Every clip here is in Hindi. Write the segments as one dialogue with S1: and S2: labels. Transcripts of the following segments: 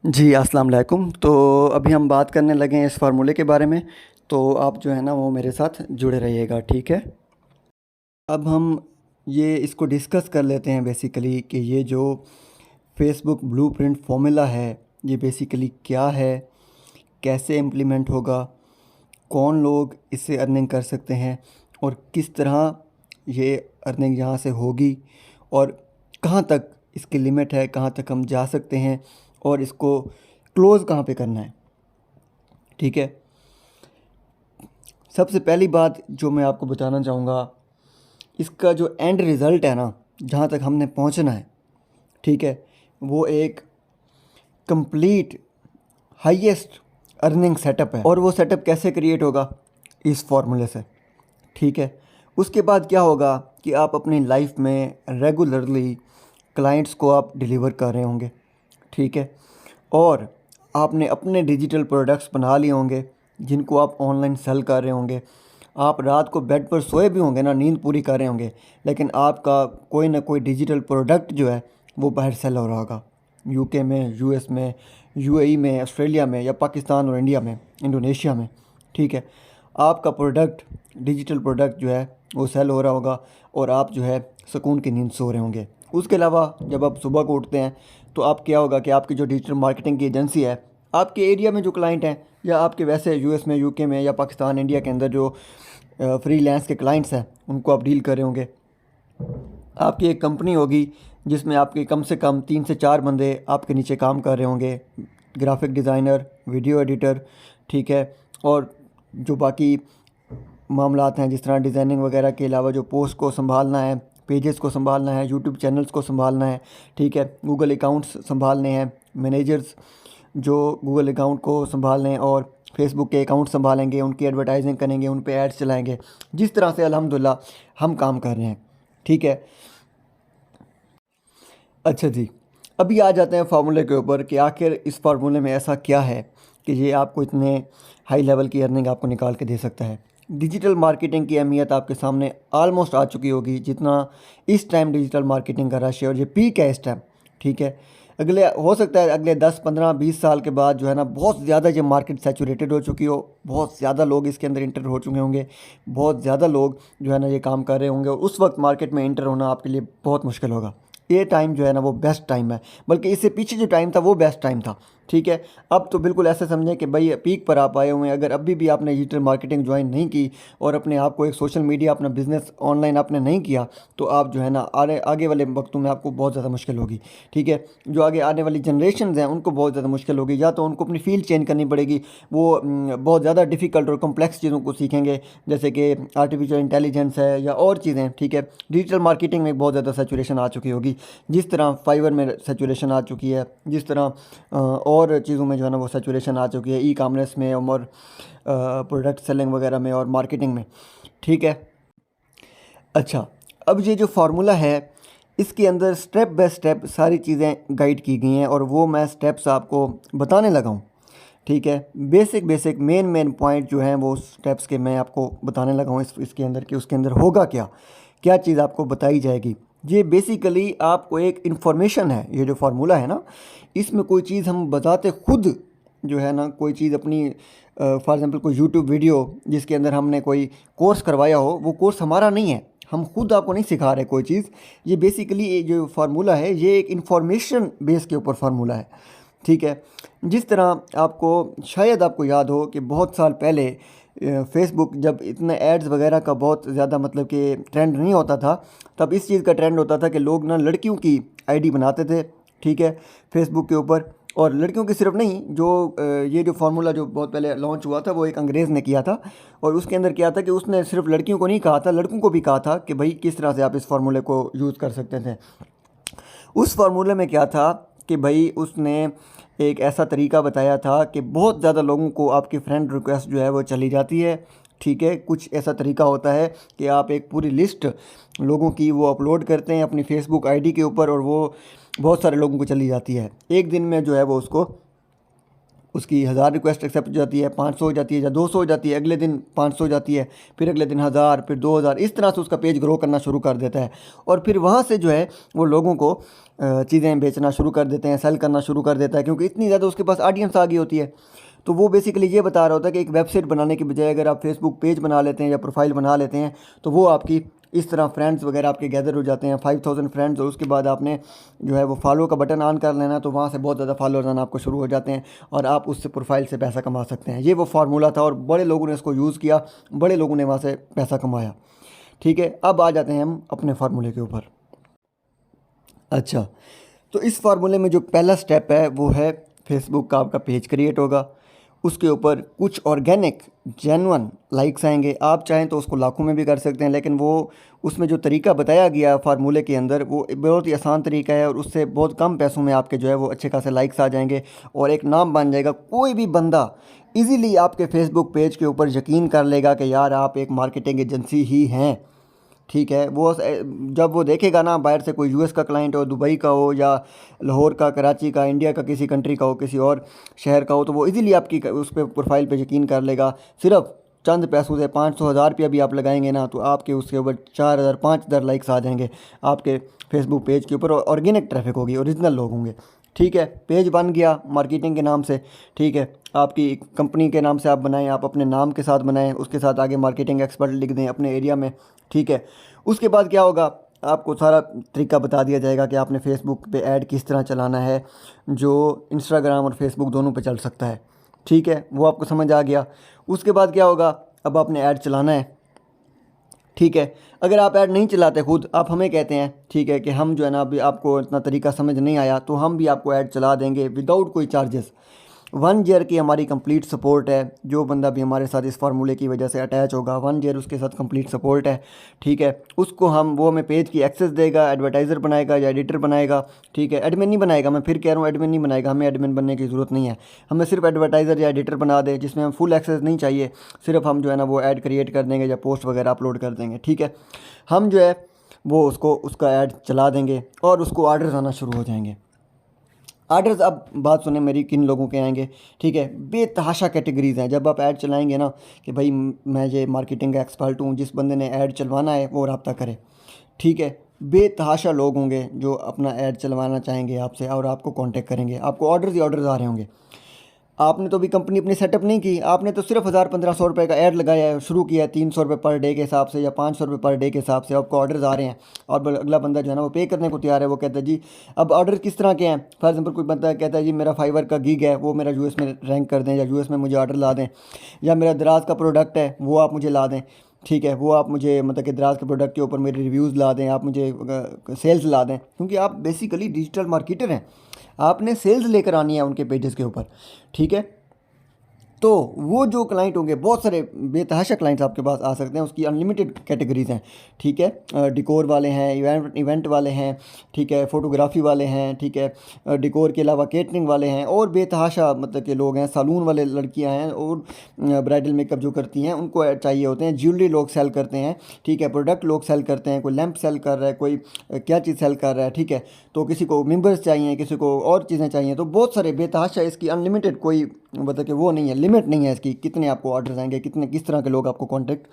S1: जी, अस्सलाम वालेकुम। तो अभी हम बात करने लगे हैं इस फ़ॉर्मूले के बारे में, तो आप जो है ना वो मेरे साथ जुड़े रहिएगा, ठीक है? अब हम ये इसको डिस्कस कर लेते हैं बेसिकली कि ये जो फ़ेसबुक ब्लूप्रिंट फ़ॉर्मूला है, ये बेसिकली क्या है, कैसे इम्प्लीमेंट होगा, कौन लोग इससे अर्निंग कर सकते हैं और किस तरह ये अर्निंग यहाँ से होगी और कहाँ तक इसकी लिमिट है, कहाँ तक हम जा सकते हैं और इसको क्लोज़ कहाँ पे करना है, ठीक है? सबसे पहली बात जो मैं आपको बताना चाहूँगा, इसका जो एंड रिज़ल्ट है ना, जहाँ तक हमने पहुँचना है, ठीक है? वो एक कंप्लीट हाईएस्ट अर्निंग सेटअप है और वो सेटअप कैसे क्रिएट होगा? इस फार्मूले से, ठीक है? उसके बाद क्या होगा कि आप अपनी लाइफ में रेगुलरली क्लाइंट्स को आप डिलीवर कर रहे होंगे, ठीक है? और आपने अपने डिजिटल प्रोडक्ट्स बना लिए होंगे जिनको आप ऑनलाइन सेल कर रहे होंगे। आप रात को बेड पर सोए भी होंगे ना, नींद पूरी कर रहे होंगे, लेकिन आपका कोई ना कोई डिजिटल प्रोडक्ट जो है वो बाहर सेल हो रहा होगा, यूके में, यूएस में, यूएई में, ऑस्ट्रेलिया में या पाकिस्तान और इंडिया में, इंडोनेशिया में, ठीक है? आपका प्रोडक्ट, डिजिटल प्रोडक्ट जो है वो सेल हो रहा होगा और आप जो है सुकून की नींद सो रहे होंगे। उसके अलावा जब आप सुबह को उठते हैं तो आप क्या होगा कि आपकी जो डिजिटल मार्केटिंग की एजेंसी है, आपके एरिया में जो क्लाइंट हैं या आपके वैसे यूएस में, यूके में या पाकिस्तान, इंडिया के अंदर जो फ्रीलांस के क्लाइंट्स हैं उनको आप डील कर रहे होंगे। आपकी एक कंपनी होगी जिसमें आपके कम से कम 3 से 4 बंदे आपके नीचे काम कर रहे होंगे, ग्राफिक डिज़ाइनर, वीडियो एडिटर, ठीक है? और जो बाकी मामलात हैं जिस तरह डिज़ाइनिंग वगैरह के अलावा जो पोस्ट को संभालना है, पेजेस को संभालना है, यूट्यूब चैनल्स को संभालना है, ठीक है? गूगल अकाउंट्स संभालने हैं, मैनेजर्स जो गूगल अकाउंट को संभाल लें और फेसबुक के अकाउंट संभालेंगे, उनकी एडवर्टाइजिंग करेंगे, उन पे एड्स चलाएंगे। जिस तरह से अल्हम्दुलिल्लाह हम काम कर रहे हैं, ठीक है? अच्छा जी, अभी आ जाते हैं फार्मूले के ऊपर कि आखिर इस फार्मूले में ऐसा क्या है कि ये आपको इतने हाई लेवल की अर्निंग आपको निकाल के दे सकता है। डिजिटल मार्केटिंग की अहमियत आपके सामने ऑलमोस्ट आ चुकी होगी, जितना इस टाइम डिजिटल मार्केटिंग का रश है और ये पीक है इस टाइम, ठीक है? अगले हो सकता है अगले 10, 15, 20 साल के बाद जो है ना बहुत ज़्यादा ये मार्केट सैचुरेटेड हो चुकी हो, बहुत ज़्यादा लोग इसके अंदर इंटर हो चुके होंगे, बहुत ज़्यादा लोग जो है ना ये काम कर रहे होंगे और उस वक्त मार्केट में इंटर होना आपके लिए बहुत मुश्किल होगा। ये टाइम जो है ना वो बेस्ट टाइम है, बल्कि इससे पीछे जो टाइम था वो बेस्ट टाइम था, ठीक है? अब तो बिल्कुल ऐसे समझें कि भाई पीक पर आप आए हुए हैं। अगर अभी भी आपने डिजिटल मार्केटिंग ज्वाइन नहीं की और अपने आप को एक सोशल मीडिया, अपना बिजनेस ऑनलाइन आपने नहीं किया, तो आप जो है ना आगे वाले वक्तों में आपको बहुत ज़्यादा मुश्किल होगी, ठीक है? जो आगे आने वाली जनरेशन हैं उनको बहुत ज़्यादा मुश्किल होगी, या तो उनको अपनी फील्ड चेंज करनी पड़ेगी, वो बहुत ज़्यादा डिफ़िकल्ट और कॉम्प्लेक्स चीज़ों को सीखेंगे, जैसे कि आर्टिफिशियल इंटेलिजेंस है या और चीज़ें, ठीक है? डिजिटल मार्केटिंग में बहुत ज़्यादा सैचुरेशन आ चुकी होगी, जिस तरह फाइवर में सैचुरेशन आ चुकी है, जिस तरह और चीज़ों में जो है ना वो सैचुरेशन आ चुकी है, ई कॉमर्स में और प्रोडक्ट सेलिंग वगैरह में और मार्केटिंग में, ठीक है? अच्छा, अब ये जो फार्मूला है इसके अंदर स्टेप बाय स्टेप सारी चीज़ें गाइड की गई हैं और वो मैं स्टेप्स आपको बताने लगा हूँ, ठीक है? बेसिक बेसिक मेन पॉइंट जो हैं वो स्टेप्स के मैं आपको बताने लगा हूँ इसके अंदर कि उसके अंदर होगा क्या, क्या चीज़ आपको बताई जाएगी। ये बेसिकली आपको एक इन्फॉर्मेशन है, ये जो फार्मूला है ना, इसमें कोई चीज़ हम बताते खुद जो है ना, कोई चीज़ अपनी फॉर एग्ज़ाम्पल कोई यूट्यूब वीडियो जिसके अंदर हमने कोई कोर्स करवाया हो, वो कोर्स हमारा नहीं है, हम खुद आपको नहीं सिखा रहे कोई चीज़। ये बेसिकली ये जो फार्मूला है ये एक इन्फॉर्मेशन बेस के ऊपर फार्मूला है, ठीक है? जिस तरह आपको शायद आपको याद हो कि बहुत साल पहले फ़ेसबुक जब इतने एड्स वगैरह का बहुत ज़्यादा मतलब कि ट्रेंड नहीं होता था, तब इस चीज़ का ट्रेंड होता था कि लोग ना लड़कियों की आईडी बनाते थे, ठीक है? फ़ेसबुक के ऊपर, और लड़कियों की सिर्फ नहीं, जो ये जो फार्मूला जो बहुत पहले लॉन्च हुआ था वो एक अंग्रेज़ ने किया था और उसके अंदर क्या था कि उसने सिर्फ लड़कियों को नहीं कहा था, लड़कों को भी कहा था कि भाई किस तरह से आप इस फार्मूले को यूज़ कर सकते थे। उस फार्मूले में क्या था कि भाई उसने एक ऐसा तरीका बताया था कि बहुत ज़्यादा लोगों को आपकी फ्रेंड रिक्वेस्ट जो है वो चली जाती है, ठीक है? कुछ ऐसा तरीका होता है कि आप एक पूरी लिस्ट लोगों की वो अपलोड करते हैं अपनी फ़ेसबुक आईडी के ऊपर और वो बहुत सारे लोगों को चली जाती है। एक दिन में जो है वो उसको उसकी 1000 रिक्वेस्ट एक्सेप्ट हो जाती है, 500 हो जाती है या 200 हो जाती है, अगले दिन 500 हो जाती है, फिर अगले दिन 1000, फिर 2000, इस तरह से उसका पेज ग्रो करना शुरू कर देता है और फिर वहाँ से जो है वो लोगों को चीज़ें बेचना शुरू कर देते हैं, सेल करना शुरू कर देता है, क्योंकि इतनी ज़्यादा उसके पास ऑडियंस आ गई होती है। तो वो बेसिकली ये बता रहा होता है कि एक वेबसाइट बनाने की बजाय अगर आप फेसबुक पेज बना लेते हैं या प्रोफाइल बना लेते हैं तो वो आपकी इस तरह फ्रेंड्स वगैरह आपके गैदर हो जाते हैं 5000 फ्रेंड्स, और उसके बाद आपने जो है वो फॉलो का बटन ऑन कर लेना, तो वहाँ से बहुत ज़्यादा फॉलोअर्स आना आपको शुरू हो जाते हैं और आप उससे प्रोफाइल से पैसा कमा सकते हैं। ये वो फार्मूला था और बड़े लोगों ने इसको यूज़ किया, बड़े लोगों ने वहाँ से पैसा कमाया। ठीक है, अब आ जाते हैं हम अपने फार्मूले के ऊपर। अच्छा, तो इस फार्मूले में जो पहला स्टेप है वो है फेसबुक का आपका पेज क्रिएट होगा, उसके ऊपर कुछ ऑर्गेनिक जेन्युइन लाइक्स आएंगे। आप चाहें तो उसको लाखों में भी कर सकते हैं, लेकिन वो उसमें जो तरीका बताया गया फार्मूले के अंदर वो बहुत ही आसान तरीका है और उससे बहुत कम पैसों में आपके जो है वो अच्छे खासे लाइक्स आ जाएंगे और एक नाम बन जाएगा। कोई भी बंदा इजीली आपके फेसबुक पेज के ऊपर यकीन कर लेगा कि यार आप एक मार्केटिंग एजेंसी ही हैं। ठीक है, वो जब वो देखेगा ना, बाहर से कोई यूएस का क्लाइंट हो, दुबई का हो या लाहौर का, कराची का, इंडिया का किसी कंट्री का हो, किसी और शहर का हो, तो वो इजीली आपकी उस पर प्रोफाइल पे यकीन कर लेगा। सिर्फ चंद पैसों से 500-1000 रुपया भी आप लगाएंगे ना, तो आपके उसके ऊपर 4000 5000 लाइक्स आ जाएंगे आपके फेसबुक पेज के ऊपर। ऑर्गेनिक ट्रैफिक होगी, ओरिजिनल लोग होंगे। ठीक है, पेज बन गया मार्केटिंग के नाम से। ठीक है, आपकी कंपनी के नाम से आप बनाएं, आप अपने नाम के साथ बनाएं, उसके साथ आगे मार्केटिंग एक्सपर्ट लिख दें अपने एरिया में। ठीक है, उसके बाद क्या होगा, आपको सारा तरीका बता दिया जाएगा कि आपने फेसबुक पे ऐड किस तरह चलाना है, जो इंस्टाग्राम और फेसबुक दोनों पे चल सकता है। ठीक है, वो आपको समझ आ गया। उसके बाद क्या होगा, अब आपने ऐड चलाना है। ठीक है, अगर आप ऐड नहीं चलाते खुद, आप हमें कहते हैं, ठीक है, कि हम जो है ना अभी आपको इतना तरीका समझ नहीं आया, तो हम भी आपको ऐड चला देंगे विदाउट कोई चार्जेस। 1 ईयर की हमारी कंप्लीट सपोर्ट है। जो बंदा भी हमारे साथ इस फार्मूले की वजह से अटैच होगा, 1 ईयर उसके साथ कंप्लीट सपोर्ट है। ठीक है, उसको वो हमें पेज की एक्सेस देगा, एडवर्टाइज़र बनाएगा या एडिटर बनाएगा। ठीक है, एडमिन नहीं बनाएगा, मैं फिर कह रहा हूँ एडमिन नहीं बनाएगा, हमें एडमिन बनने की ज़रूरत नहीं है। हमें सिर्फ एडवर्टाइज़र या एडिटर बना दे जिसमें हम फुल एक्सेस नहीं चाहिए, सिर्फ हम जो है ना वो ऐड क्रिएट कर देंगे या पोस्ट वगैरह अपलोड कर देंगे। ठीक है, हम जो है वो उसका ऐड चला देंगे और उसको ऑर्डर्स आना शुरू हो जाएंगे। आर्डर्स, अब बात सुने मेरी, किन लोगों के आएंगे। ठीक है, बेतहाशा कैटेगरीज़ हैं। जब आप ऐड चलाएंगे ना कि भाई मैं ये मार्केटिंग का एक्सपर्ट हूँ, जिस बंदे ने ऐड चलवाना है वो रब्ता करे। ठीक है, बेतहाशा लोग होंगे जो अपना ऐड चलवाना चाहेंगे आपसे और आपको कांटेक्ट करेंगे, आपको ऑर्डर्स ही ऑर्डर्स आ रहे होंगे। आपने तो अभी कंपनी अपनी सेटअप नहीं की, आपने तो सिर्फ 1000-1500 रुपये का ऐड लगाया है, शुरू किया है 300 रुपये पर डे के हिसाब से या 500 रुपये पर डे के हिसाब से, आपको ऑर्डर्स आ रहे हैं और अगला बंदा जो है ना वो पे करने को तैयार है। वो कहता है जी, अब ऑर्डर किस तरह के हैं, फॉर एग्जांपल कोई बंदा कहता है जी मेरा फाइवर का गिग है, वो मेरा यूएस में रैंक कर दें या यूएस में मुझे ऑर्डर ला दें, या मेरा दराज का प्रोडक्ट है वो आप मुझे ला दें। ठीक है, वो आप मुझे मतलब कि दराज के प्रोडक्ट के ऊपर मेरे रिव्यूज़ ला दें, आप मुझे सेल्स ला दें, क्योंकि आप बेसिकली डिजिटल मार्केटर हैं, आपने सेल्स लेकर आनी है उनके पेजेस के ऊपर। ठीक है, तो वो जो क्लाइंट होंगे, बहुत सारे बेतहाशा क्लाइंट्स आपके पास आ सकते हैं, उसकी अनलिमिटेड कैटेगरीज हैं। ठीक है, डिकोर वाले हैं, इवेंट वाले हैं, ठीक है, फ़ोटोग्राफी वाले हैं, ठीक है, डिकोर के अलावा केटरिंग वाले हैं और बेतहाशा मतलब के लोग हैं, सैलून वाले लड़कियां हैं और ब्राइडल मेकअप जो करती हैं उनको चाहिए होते हैं, ज्वेलरी लोग सेल करते हैं। ठीक है, प्रोडक्ट लोग सेल करते हैं, कोई लैंप सेल कर रहा है, कोई क्या चीज़ सेल कर रहा है। ठीक है, तो किसी को मेंबर्स चाहिए, किसी को और चीज़ें चाहिए, तो बहुत सारे बेतहाशा, इसकी अनलिमिटेड कोई मतलब कि वो नहीं है, लिमिट नहीं है इसकी, कितने आपको ऑर्डर्स आएंगे, कितने किस तरह के लोग आपको कांटेक्ट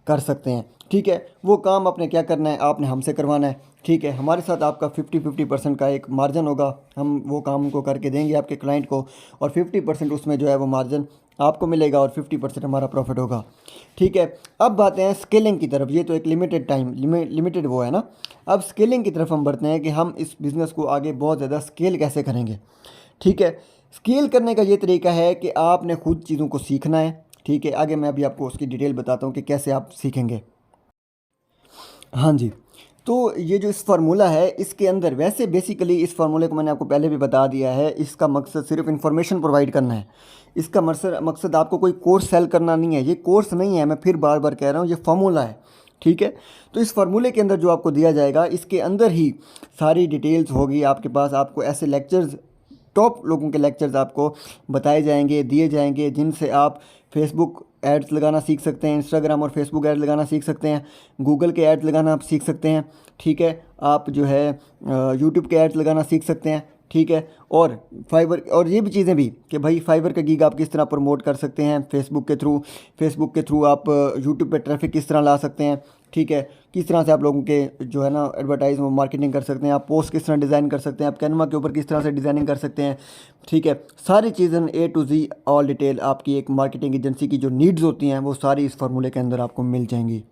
S1: कर सकते हैं। ठीक है, वो काम आपने क्या करना है, आपने हमसे करवाना है। ठीक है, हमारे साथ आपका 50-50% का एक मार्जिन होगा, हम वो काम उनको करके देंगे आपके क्लाइंट को और 50% उसमें जो है वो मार्जिन आपको मिलेगा और 50% हमारा प्रॉफिट होगा। ठीक है, अब बातें हैं स्केलिंग की तरफ। ये तो एक लिमिटेड टाइम लिमिटेड वो है ना, अब स्केलिंग की तरफ हम बढ़ते हैं कि हम इस बिज़नेस को आगे बहुत ज़्यादा स्केल कैसे करेंगे। ठीक है, स्केल करने का ये तरीका है कि आपने खुद चीज़ों को सीखना है। ठीक है, आगे मैं अभी आपको उसकी डिटेल बताता हूँ कि कैसे आप सीखेंगे। हाँ जी, तो ये जो इस फार्मूला है इसके अंदर, वैसे बेसिकली इस फार्मूले को मैंने आपको पहले भी बता दिया है, इसका मकसद सिर्फ इन्फॉर्मेशन प्रोवाइड करना है। इसका मकसद आपको कोई कोर्स सेल करना नहीं है, ये कोर्स नहीं है, मैं फिर बार बार कह रहा हूँ, ये फार्मूला है। ठीक है, तो इस फार्मूले के अंदर जो आपको दिया जाएगा, इसके अंदर ही सारी डिटेल्स होगी आपके पास। आपको ऐसे लेक्चर्स, टॉप लोगों के लेक्चर्स आपको बताए जाएंगे, दिए जाएंगे, जिनसे आप फेसबुक एड्स लगाना सीख सकते हैं, इंस्टाग्राम और फेसबुक एड्स लगाना सीख सकते हैं, गूगल के एड्स लगाना आप सीख सकते हैं। ठीक है, आप जो है यूट्यूब के एड्स लगाना सीख सकते हैं। ठीक है, और फाइवर और ये भी चीज़ें भी कि भाई फाइवर का गीग आप किस तरह प्रमोट कर सकते हैं फेसबुक के थ्रू आप यूट्यूब पे ट्रैफिक किस तरह ला सकते हैं, ठीक है, किस तरह से आप लोगों के जो है ना एडवर्टाइज मार्केटिंग कर सकते हैं, आप पोस्ट किस तरह डिज़ाइन कर सकते हैं, आप कैनवा के ऊपर किस तरह से डिज़ाइनिंग कर सकते हैं। ठीक है, सारी चीज़ें ए टू जी ऑल डिटेल आपकी एक मार्केटिंग एजेंसी की जो नीड्स होती हैं वो सारी इस फार्मूले के अंदर आपको मिल जाएंगी।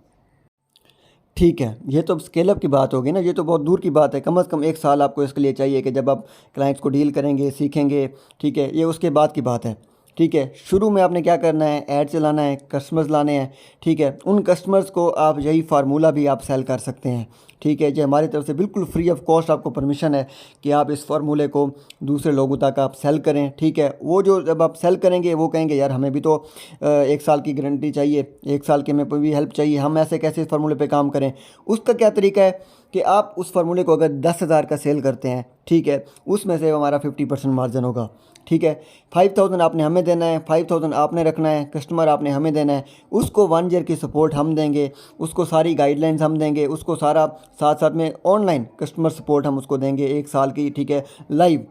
S1: ठीक है, ये तो अब स्केल अप की बात होगी ना, ये तो बहुत दूर की बात है। कम से कम 1 साल आपको इसके लिए चाहिए कि जब आप क्लाइंट्स को डील करेंगे, सीखेंगे, ठीक है, ये उसके बाद की बात है। ठीक है, शुरू में आपने क्या करना है, ऐड चलाना है, कस्टमर्स लाने हैं। ठीक है, उन कस्टमर्स को आप यही फार्मूला भी आप सेल कर सकते हैं। ठीक है, जो हमारी तरफ से बिल्कुल फ्री ऑफ कॉस्ट आपको परमिशन है कि आप इस फार्मूले को दूसरे लोगों तक आप सेल करें। ठीक है, वो जो जब आप सेल करेंगे वो कहेंगे यार हमें भी तो 1 साल की गारंटी चाहिए, 1 साल के में भी हेल्प चाहिए, हम ऐसे कैसे इस फार्मूले पे काम करें। उसका क्या तरीका है कि आप उस फार्मूले को अगर 10,000 का सेल करते हैं, ठीक है, उसमें से हमारा 50% मार्जिन होगा। ठीक है, 5,000 आपने हमें देना है, 5,000 आपने रखना है, कस्टमर आपने हमें देना है, उसको 1 ईयर की सपोर्ट हम देंगे, उसको सारी गाइडलाइंस हम देंगे, उसको सारा साथ साथ में ऑनलाइन कस्टमर सपोर्ट हम उसको देंगे 1 साल की। ठीक है, लाइव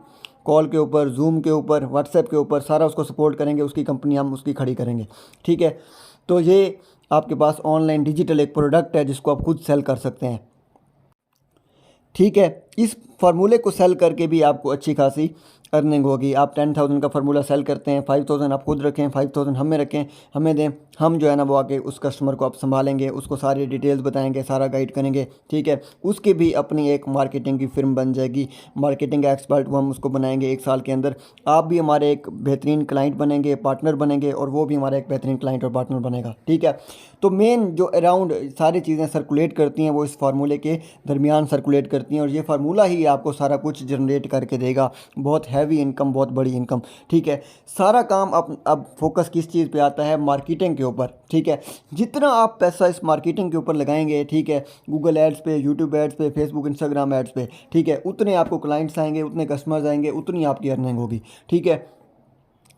S1: कॉल के ऊपर, जूम के ऊपर, व्हाट्सएप के ऊपर सारा उसको सपोर्ट करेंगे, उसकी कंपनी हम उसकी खड़ी करेंगे। ठीक है, तो ये आपके पास ऑनलाइन डिजिटल एक प्रोडक्ट है जिसको आप खुद सेल कर सकते हैं। ठीक है, इस फार्मूले को सेल करके भी आपको अच्छी खासी अर्निंग होगी। आप 10,000 का फार्मूला सेल करते हैं, 5,000 आप खुद रखें, 5,000 हमें रखें, हमें दें, हम जो है ना वो आके उस कस्टमर को आप संभालेंगे, उसको सारी डिटेल्स बताएंगे, सारा गाइड करेंगे। ठीक है, उसकी भी अपनी एक मार्केटिंग की फिर्म बन जाएगी, मार्केटिंग एक्सपर्ट वो हम उसको बनाएंगे 1 साल के अंदर। आप भी हमारे एक बेहतरीन क्लाइंट बनेंगे, पार्टनर बनेंगे, और वो भी हमारा एक बेहतरीन क्लाइंट और पार्टनर बनेगा। ठीक है, तो मेन जो अराउंड सारी चीज़ें सर्कुलेट करती हैं वो इस फार्मूले के दरमियान सर्कुलेट करती हैं, और ये फार्मूला ही आपको सारा कुछ जनरेट करके देगा। बहुत हैवी इनकम, बहुत बड़ी इनकम। ठीक है, सारा काम अब फोकस किस चीज़ पे आता है, मार्केटिंग के ऊपर। ठीक है, जितना आप पैसा इस मार्केटिंग के ऊपर लगाएंगे, ठीक है, गूगल एड्स पे, यूट्यूब एड्स पे, फेसबुक इंस्टाग्राम एड्स पे, ठीक है, उतने आपको क्लाइंट्स आएंगे, उतने कस्टमर्स आएंगे, उतनी आपकी अर्निंग होगी। ठीक है,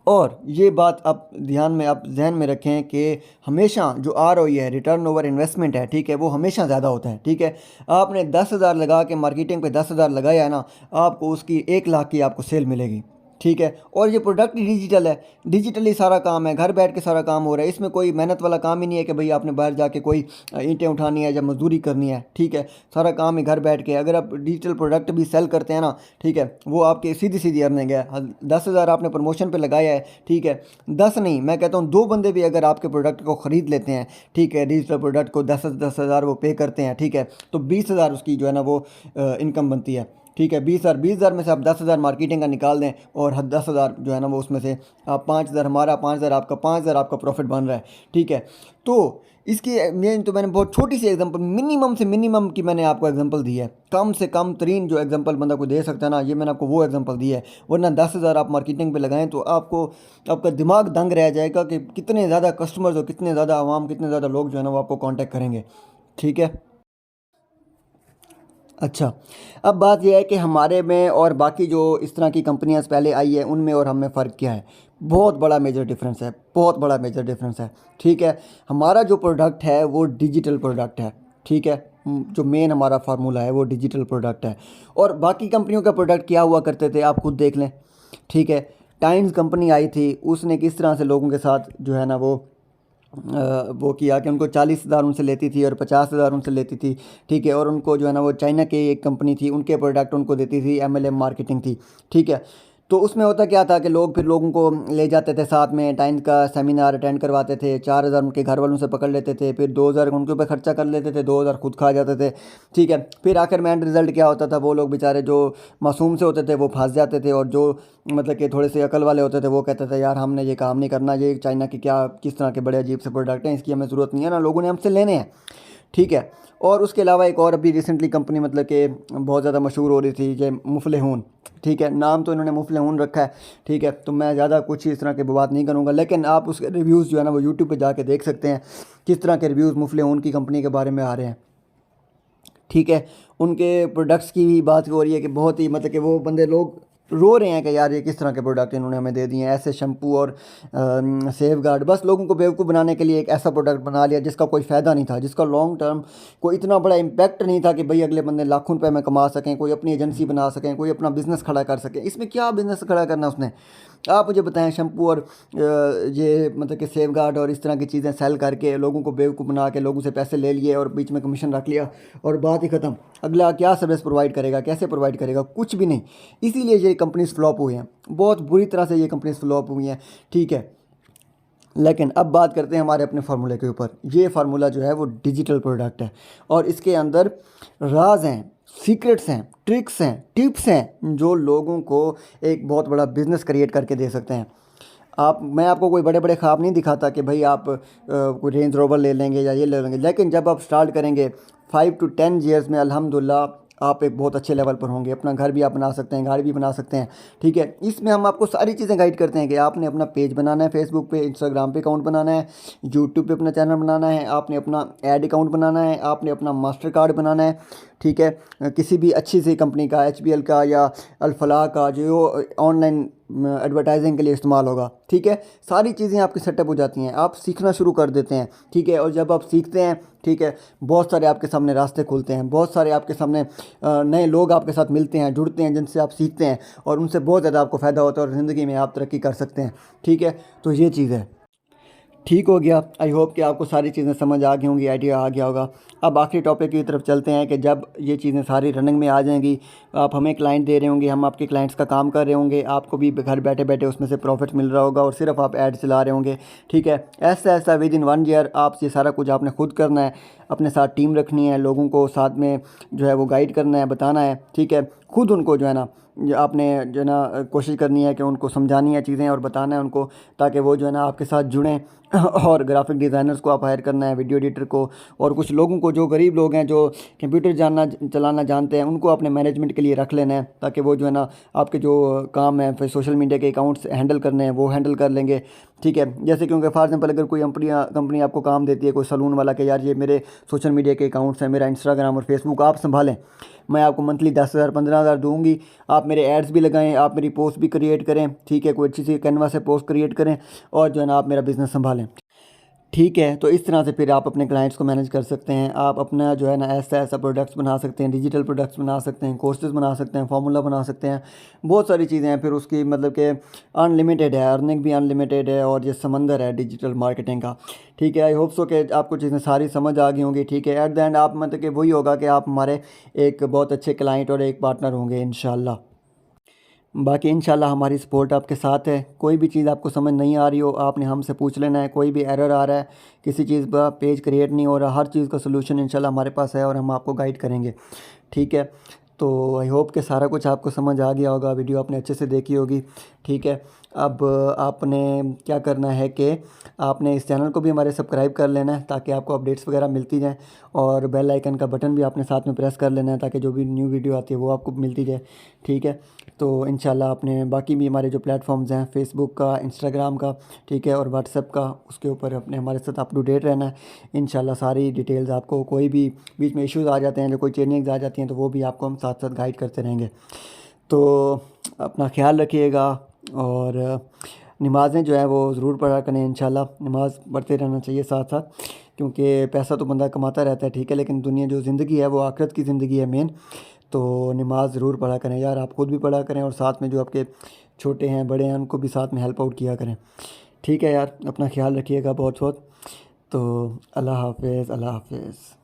S1: और ये बात आप ध्यान में, आप जहन में रखें कि हमेशा जो ROI है, रिटर्न ओवर इन्वेस्टमेंट है, ठीक है, वो हमेशा ज़्यादा होता है। ठीक है, आपने 10,000 लगा के मार्केटिंग पे 10,000 लगाया है ना, आपको उसकी 1 लाख की आपको सेल मिलेगी। ठीक है, और ये प्रोडक्ट डिजिटल है, डिजिटली सारा काम है, घर बैठ के सारा काम हो रहा है, इसमें कोई मेहनत वाला काम ही नहीं है कि भाई आपने बाहर जाके कोई ईंटें उठानी है या मजदूरी करनी है। ठीक है, सारा काम ही घर बैठ के। अगर आप डिजिटल प्रोडक्ट भी सेल करते हैं ना, ठीक है, वो आपकी सीधी सीधी अर्निंग है। 10,000 आपने प्रमोशन पे लगाया है, ठीक है, 10 नहीं, मैं कहता हूँ 2 बंदे भी अगर आपके प्रोडक्ट को ख़रीद लेते हैं, ठीक है, डिजिटल प्रोडक्ट को 10,000 वो पे करते हैं, ठीक है, तो 20,000 उसकी जो है ना वो इनकम बनती है। ठीक है, 20,000 में से आप 10,000 मार्केटिंग का निकाल दें, और 10,000 जो है ना वो उसमें से आप 5,000 हमारा, 5,000 आपका, 5,000 आपका प्रॉफिट बन रहा है। ठीक है, तो इसकी मैंने बहुत छोटी सी एग्जांपल, मिनिमम से मिनिमम की मैंने आपको एग्जांपल दी है। कम से कम तरीन जो एग्जांपल बंदा को दे सकता है ना, ये मैंने आपको वो एग्जांपल दी है। वरना 10,000 आप मार्केटिंग पे लगाएं तो आपको, आपका दिमाग दंग रह जाएगा कि कितने ज़्यादा कस्टमर्स और कितने ज़्यादा आवाम, कितने ज़्यादा लोग जो है ना वो आपको कॉन्टैक्ट करेंगे। ठीक है, अच्छा, अब बात यह है कि हमारे में और बाकी जो इस तरह की कंपनियां पहले आई है उनमें और हमें फ़र्क क्या है। बहुत बड़ा मेजर डिफरेंस है, बहुत बड़ा मेजर डिफरेंस है। ठीक है, हमारा जो प्रोडक्ट है वो डिजिटल प्रोडक्ट है। ठीक है, जो मेन हमारा फार्मूला है वो डिजिटल प्रोडक्ट है। और बाकी कंपनियों का प्रोडक्ट क्या हुआ करते थे आप खुद देख लें। ठीक है, टाइम्स कंपनी आई थी, उसने किस तरह से लोगों के साथ जो है ना वो किया कि उनको 40,000 उनसे लेती थी और 50,000 उनसे लेती थी। ठीक है, और उनको जो है ना वो चाइना की एक कंपनी थी, उनके प्रोडक्ट उनको देती थी, MLM मार्केटिंग थी। ठीक है, तो उसमें होता क्या था कि लोग फिर लोगों को ले जाते थे साथ में, टाइम्स का सेमिनार अटेंड करवाते थे, 4,000 उनके घर वालों से पकड़ लेते थे, फिर 2,000 उनके ऊपर खर्चा कर लेते थे, 2,000 खुद खा जाते थे। ठीक है, फिर आखिर में एंड रिज़ल्ट क्या होता था, वो लोग बेचारे जो मासूम से होते थे वो फंस जाते थे, और जो मतलब कि थोड़े से अकल वाले होते थे वो कहते थे यार हमने ये काम नहीं करना, ये चाइना के क्या किस तरह के बड़े अजीब से प्रोडक्ट हैं, इसकी हमें ज़रूरत नहीं है ना, लोगों ने हमसे लेने हैं। ठीक है, और उसके अलावा एक और अभी रिसेंटली कंपनी मतलब कि बहुत ज़्यादा मशहूर हो रही थी, ये मुफलिहून। ठीक है, नाम तो इन्होंने मुफलिहून रखा है। ठीक है, तो मैं ज़्यादा कुछ इस तरह की बात नहीं करूँगा, लेकिन आप उसके रिव्यूज़ जो है ना वो यूट्यूब पे जाके देख सकते हैं किस तरह के रिव्यूज़ मुफलिहून की कंपनी के बारे में आ रहे हैं। ठीक है, उनके प्रोडक्ट्स की भी बात हो रही है कि बहुत ही मतलब कि वो बंदे लोग रो रहे हैं कि यार ये किस तरह के प्रोडक्ट इन्होंने हमें दे दिए हैं, ऐसे शैम्पू और सेफ गार्ड, बस लोगों को बेवकूफ़ बनाने के लिए एक ऐसा प्रोडक्ट बना लिया जिसका कोई फ़ायदा नहीं था, जिसका लॉन्ग टर्म कोई इतना बड़ा इम्पैक्ट नहीं था कि भाई अगले बंदे लाखों रुपए में कमा सकें, कोई अपनी एजेंसी बना सकें, कोई अपना बिज़नेस खड़ा कर सकें। इसमें क्या बिज़नेस खड़ा करना उसने, आप मुझे बताएं, शैम्पू और ये मतलब कि सेफगार्ड और इस तरह की चीज़ें सेल करके लोगों को बेवकूफ़ बना के लोगों से पैसे ले लिए और बीच में कमीशन रख लिया और बात ही ख़त्म। अगला क्या सर्विस प्रोवाइड करेगा, कैसे प्रोवाइड करेगा, कुछ भी नहीं। इसीलिए ये कंपनीज फ्लॉप हुई हैं, बहुत बुरी तरह से ये कंपनीज फ्लॉप हुई हैं, ठीक है। लेकिन अब बात करते हैं हमारे अपने फार्मूले के ऊपर। ये फार्मूला जो है वो डिजिटल प्रोडक्ट है और इसके अंदर राज हैं, सीक्रेट्स हैं, ट्रिक्स हैं, टिप्स हैं जो लोगों को एक बहुत बड़ा बिजनेस क्रिएट करके दे सकते हैं। मैं आपको कोई बड़े बड़े ख्वाब नहीं दिखाता कि भाई आप कोई रेंज रोवर ले लेंगे या ये ले लेंगे, लेकिन जब आप स्टार्ट करेंगे 5 to 10 years में अल्हम्दुलिल्लाह आप एक बहुत अच्छे लेवल पर होंगे। अपना घर भी आप बना सकते हैं, गाड़ी भी बना सकते हैं, ठीक है। इसमें हम आपको सारी चीज़ें गाइड करते हैं कि आपने अपना पेज बनाना है, फेसबुक पे, इंस्टाग्राम पे अकाउंट बनाना है, यूट्यूब पे अपना चैनल बनाना है, आपने अपना ऐड अकाउंट बनाना है, आपने अपना मास्टर कार्ड बनाना है, ठीक है। किसी भी अच्छी सी कंपनी का, HBL का या अल्फलाह का, जो ऑनलाइन एडवर्टाइजिंग के लिए इस्तेमाल होगा, ठीक है। सारी चीज़ें आपकी सेटअप हो जाती हैं, आप सीखना शुरू कर देते हैं, ठीक है। और जब आप सीखते हैं, ठीक है, बहुत सारे आपके सामने रास्ते खुलते हैं, बहुत सारे आपके सामने नए लोग आपके साथ मिलते हैं, जुड़ते हैं, जिनसे आप सीखते हैं और उनसे बहुत ज़्यादा आपको फ़ायदा होता है और ज़िंदगी में आप तरक्की कर सकते हैं, ठीक है। तो ये चीज़ है, ठीक हो गया। आई होप कि आपको सारी चीज़ें समझ आ गई होंगी, आइडिया आ गया होगा। अब आखिरी टॉपिक की तरफ चलते हैं कि जब ये चीज़ें सारी रनिंग में आ जाएंगी, आप हमें क्लाइंट दे रहे होंगे, हम आपके क्लाइंट्स का काम कर रहे होंगे, आपको भी घर बैठे बैठे उसमें से प्रॉफिट मिल रहा होगा और सिर्फ आप ऐड चला रहे होंगे, ठीक है। ऐसा ऐसा विद इन 1 ईयर आप ये सारा कुछ आपने खुद करना है, अपने साथ टीम रखनी है, लोगों को साथ में जो है वो गाइड करना है, बताना है, ठीक है। खुद उनको जो है ना आपने जो है ना कोशिश करनी है कि उनको समझानी है चीज़ें और बताना है उनको, ताकि वो जो है ना आपके साथ जुड़ें। और ग्राफिक डिज़ाइनर्स को आप हायर करना है, वीडियो एडिटर को, और कुछ लोगों को जो गरीब लोग हैं जो कंप्यूटर चलाना जानते हैं, उनको अपने मैनेजमेंट के लिए रख लेना है, ताकि वो जो है ना आपके जो काम है फिर सोशल मीडिया के अकाउंट्स हैंडल करने हैं वो हैंडल कर लेंगे, ठीक है। जैसे क्योंकि फॉर एग्जांपल अगर कोई कंपनी आपको काम देती है, कोई सलून वाला, कि यार ये मेरे सोशल मीडिया के अकाउंट्स हैं, मेरा इंस्टाग्राम और फेसबुक आप संभालें, मैं आपको मंथली 10,000 15,000 दूंगी, आप मेरे एड्स भी लगाएं, आप मेरी पोस्ट भी क्रिएट करें, ठीक है, कोई अच्छी सी कैनवा से पोस्ट क्रिएट करें और जो है ना आप मेरा बिज़नेस संभालें, ठीक है। तो इस तरह से फिर आप अपने क्लाइंट्स को मैनेज कर सकते हैं। आप अपना जो है ना ऐसा ऐसा प्रोडक्ट्स बना सकते हैं, डिजिटल प्रोडक्ट्स बना सकते हैं, कोर्सेज़ बना सकते हैं, फार्मूला बना सकते हैं, बहुत सारी चीज़ें हैं। फिर उसकी मतलब कि अनलिमिटेड है, अर्निंग भी अनलिमिटेड है और ये समंदर है डिजिटल मार्केटिंग का, ठीक है। आई होप सो कि आपको चीज़ें सारी समझ आ गई होंगी, ठीक है। एट द एंड आप मतलब कि वही होगा कि आप हमारे एक बहुत अच्छे क्लाइंट और एक पार्टनर होंगे इंशाल्लाह। बाकी इंशाल्लाह हमारी सपोर्ट आपके साथ है। कोई भी चीज़ आपको समझ नहीं आ रही हो, आपने हमसे पूछ लेना है। कोई भी एरर आ रहा है, किसी चीज़ का पेज क्रिएट नहीं हो रहा, हर चीज़ का सोल्यूशन इंशाल्लाह हमारे पास है और हम आपको गाइड करेंगे, ठीक है। तो आई होप कि सारा कुछ आपको समझ आ गया होगा, वीडियो आपने अच्छे से देखी होगी, ठीक है। अब आपने क्या करना है कि आपने इस चैनल को भी हमारे सब्सक्राइब कर लेना है, ताकि आपको अपडेट्स वगैरह मिलती जाएँ, और बेल आइकन का बटन भी आपने साथ में प्रेस कर लेना है, ताकि जो भी न्यू वीडियो आती है वो आपको मिलती जाए, ठीक है। तो इंशाल्लाह आपने बाकी भी हमारे जो प्लेटफॉर्म्स हैं, फेसबुक का, इंस्टाग्राम का, ठीक है, और व्हाट्सएप का, उसके ऊपर अपने हमारे साथ अप टू डेट रहना है। इंशाल्लाह सारी डिटेल्स आपको, कोई भी बीच में इश्यूज़ आ जाते हैं, जो कोई चेंजिंग्स आ जाती हैं, तो वो भी आपको हम साथ साथ गाइड करते रहेंगे। तो अपना ख्याल रखिएगा और नमाज़ें जो है वो ज़रूर पढ़ा करें। इंशाल्लाह नमाज़ पढ़ते रहना चाहिए साथ साथ, क्योंकि पैसा तो बंदा कमाता रहता है, ठीक है, लेकिन दुनिया जो ज़िंदगी है वो आखिरत की ज़िंदगी है मेन। तो नमाज़ ज़रूर पढ़ा करें यार, आप खुद भी पढ़ा करें और साथ में जो आपके छोटे हैं, बड़े हैं, उनको भी साथ में हेल्प आउट किया करें, ठीक है यार। अपना ख्याल रखिएगा बहुत बहुत। तो अल्लाह हाफ़िज़, अल्लाह हाफ़िज़।